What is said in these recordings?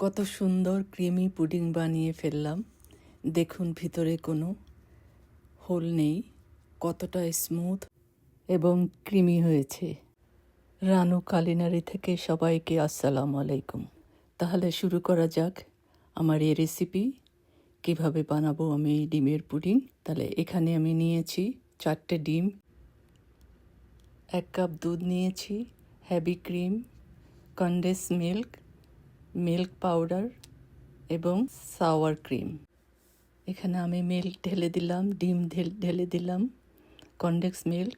কত সুন্দর creamy pudding বানিয়ে ফেললাম। দেখুন ভিতরে কোনো হোল নেই, কতটা স্মুথ এবং ক্রিমি হয়েছে। রানু কালিনারি থেকে সবাইকে আসসালামু আলাইকুম। তাহলে শুরু করা যাক আমার এই রেসিপি, কিভাবে বানাবো আমি এই ডিমের পুডিং। তাহলে এখানে আমি নিয়েছি 4টে ডিম, 1 কাপ দুধ নিয়েছি, heavy cream, condense milk, milk powder এবং সাওয়ার ক্রিম। এখানে আমি মিল্ক ঢেলে দিলাম, ডিম ঢেলে দিলাম, কনডেন্স মিল্ক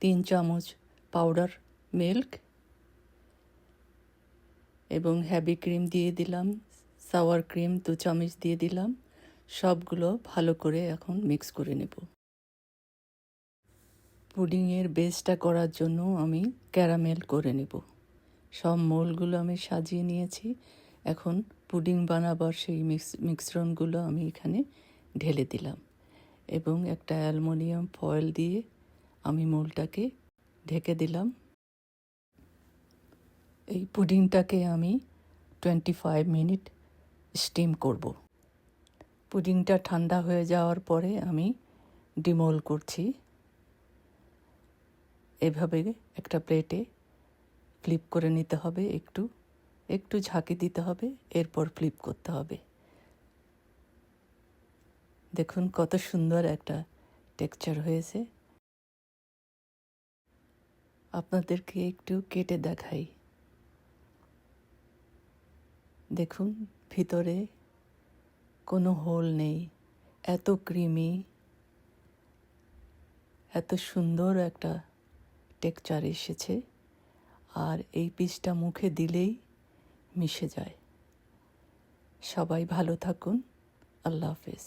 3 চামচ, পাউডার মিল্ক এবং হেভি ক্রিম দিয়ে দিলাম, সাওয়ার ক্রিম 2 চামচ দিয়ে দিলাম। সবগুলো ভালো করে এখন মিক্স করে নেব। পুডিংয়ের বেসটা করার জন্য আমি ক্যারামেল করে নেব। সব মোলগুলো আমি সাজিয়ে নিয়েছি। এখন পুডিং বানাবার সেই মিশ্রণগুলো আমি এখানে ঢেলে দিলাম এবং একটা অ্যালুমিনিয়াম ফয়েল দিয়ে আমি মোলটাকে ঢেকে দিলাম। এই পুডিংটাকে আমি 25 মিনিট স্টিম করব। পুডিংটা ঠান্ডা হয়ে যাওয়ার পরে আমি ডিমোল করছি। এভাবে একটা প্লেটে ফ্লিপ করে নিতে হবে, একটু ঝাঁকি দিতে হবে, এরপর ফ্লিপ করতে হবে। দেখুন কত সুন্দর একটা টেক্সচার হয়েছে। আপনাদেরকে একটু কেটে দেখাই। দেখুন ভিতরে কোনো হোল নেই, এত ক্রিমি, এত সুন্দর একটা টেক্সচার এসেছে। আর এই পিসটা মুখে দিলেই মিশে যায়। সবাই ভালো থাকুন। আল্লাহ হাফেজ।